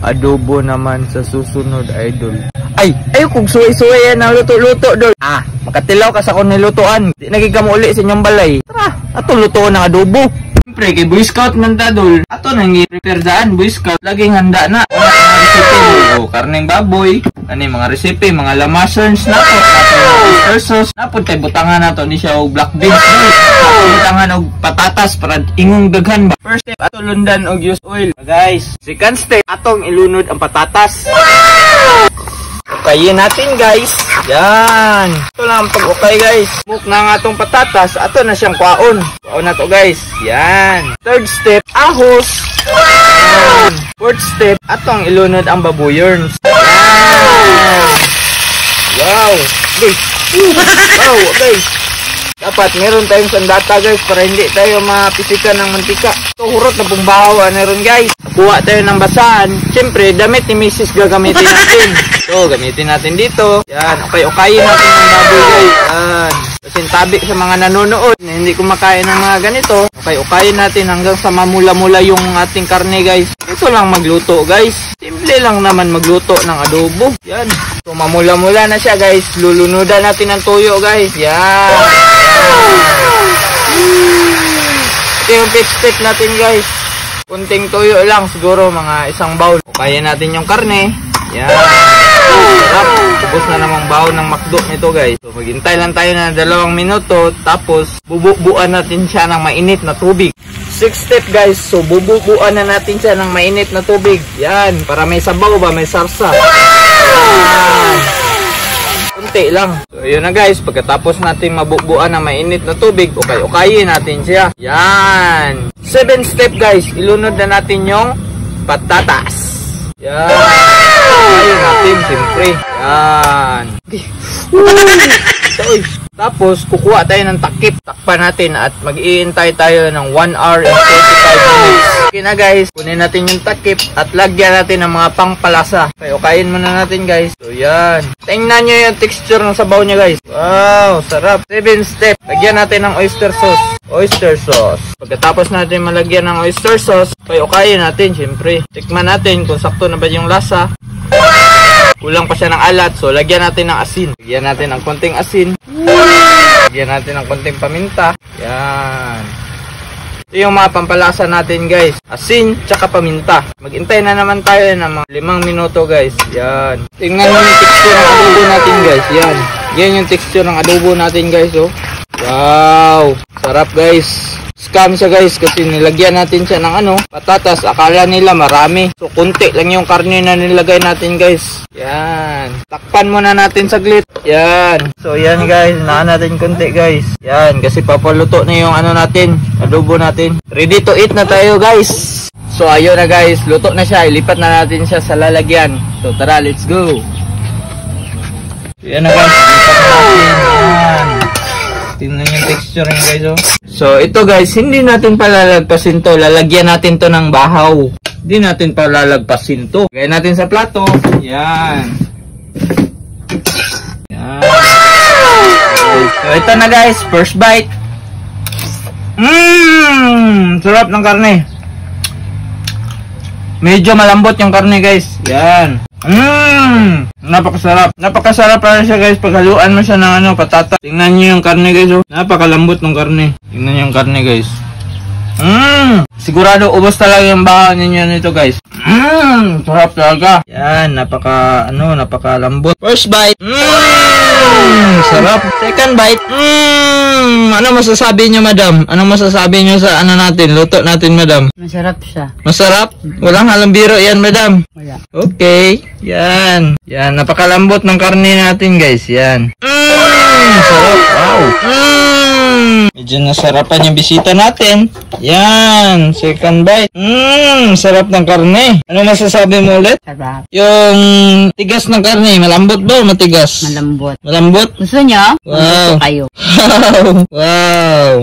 adobo naman sa susunod, idol. Ay kung suway-suway yan ang luto-luto, dol. Makatilaw ka sa kung nilutuan. Di nagigam uli sa inyong balay. Tara, ato lutoon ng adobo. Siyempre, kay Boy Scout man ta, dol. Ato nang i-prepare daan, Boy Scout. Laging handa na. Mga recipe, karneng baboy. Mga recipe, mga lamasons na to. Oyster sauce. Napod tayo butangan na to. Ni siya o black beans. Butangan o patatas para ingong daghan ba. First step, ato lundan og used oil. Guys, second step, atong ilunod ang patatas. Ukayin natin, guys. Yan. Ito lang ang pag-ukay, guys. Muk na nga itong patatas. Ato na siyang kwaon. Kwaon na to, guys. Yan. Third step, ahos. Yan. Fourth step, atong ilunod ang babuyorns. Yan. Wow. Guys. Wow, guys. Dapat meron tayong sandata, guys, para hindi tayo mapisikan ng mantika. Ito, hurot na pong bahawa na ron, guys. Kuha tayo ng basahan. Siyempre, damit ni Mrs. gagamitin natin. So, gamitin natin dito. Yan, okay-okayin natin ng baboy, guys. Yan. Kasi tabi sa mga nanonood na hindi kumakain ng mga ganito. Okay-okayin natin hanggang sa mamula-mula yung ating karne, guys. Ito lang magluto, guys. Simple lang naman magluto ng adobo. Yan. So, mamula-mula na siya, guys. Lulunudan natin ang tuyo, guys. Yan. Ito yung fifth step natin, guys. Kunting tuyo lang, siguro mga isang bowl. Kaya natin yung karne. Yan. Sarap. Tapos na namang baon ng McDo nito, guys. So, maghintay lang tayo na 2 minuto. Tapos, bububuan natin siya ng mainit na tubig. Sixth step, guys. So, bububuan na natin siya ng mainit na tubig. Yan. Para may sabaw ba? May sarsa. Yan. Kunti lang. So, yun na, guys. Pagkatapos natin mabubuan ng mainit na tubig, okay-okayin natin siya. Yan. 7th step, guys. Ilunod na natin yung patatas. Yan. Okay natin, siyempre. Yan. Tapos, kukuha tayo ng takip. Takpan natin at mag-iintay tayo ng 1 hour and 45 minutes. Okay na, guys. Kunin natin yung takip at lagyan natin ng mga pangpalasa. Okay muna natin, guys. So, yan. Tingnan nyo yung texture ng sabaw niya, guys. Wow, sarap. 7th step. Lagyan natin ng oyster sauce. Oyster sauce. Pagkatapos natin malagyan ng oyster sauce, okay natin, siyempre. Tikman natin kung sakto na ba yung lasa. Kulang pa siya ng alat, so lagyan natin ng asin. Lagyan natin ng konting asin. Lagyan natin ng konting paminta. Yan. Ito yung mga pampalasa natin, guys. Asin, tsaka paminta. Maghintay na naman tayo ng mga 5 minuto, guys. Yan. Tingnan nyo yung texture ng adobo natin, guys. Yan. Yan yung texture ng adobo natin, guys. Oh. Wow. Sarap, guys. Scam siya, guys, kasi nilagyan natin siya ng patatas. Akala nila marami. So, kunti lang yung karne na nilagay natin, guys. Yan. Takpan muna natin saglit. Yan. So, yan, guys. Naan natin kunti, guys. Yan. Kasi papaluto na yung natin. Adobo natin. Ready to eat na tayo, guys. So, ayun na, guys. Luto na siya. Ilipat na natin siya sa lalagyan. So, tara, let's go. So, yan na, guys. Ilipat na natin. Yan. Tingnan yung texture niya, guys, oh. So, ito, guys, hindi natin palalagpasin to. Lalagyan natin to ng bahaw. Hindi natin palalagpasin to. Gaya natin sa plato. Yan. Yan. Okay. So, ito na, guys. First bite. Sarap ng karne. Medyo malambot yung karne, guys. Yan. Napakasarap. Napakasarap para siya, guys. Paghaluan mo siya ng patata. Tingnan niyo yung karne, guys. Oh. Napakalambot ng karne. Tingnan niyo yung karne, guys. Sigurado ubos talaga yung bahaw ninyo nito, guys. Sarap talaga. Yan, napakalambot. First bite. Sarap. Second bite. Ano masasabi niyo, madam? Ano masasabi niyo sa natin? Luto natin, madam. Masarap siya. Masarap? Walang halong biro yan, madam. Wala. Okay. Yan. Yan, napakalambot ng karne natin, guys. Yan. Sarap. Wow. Medyo nasarapan yung bisita natin. Yan. Second bite. Sarap ng karne. Ano masasabi mo ulit? Sarap. Yung tigas ng karne, malambot ba o matigas? Malambot. Malambot? Gusto niyo? Wow. Gusto kayo. Wow. Wow.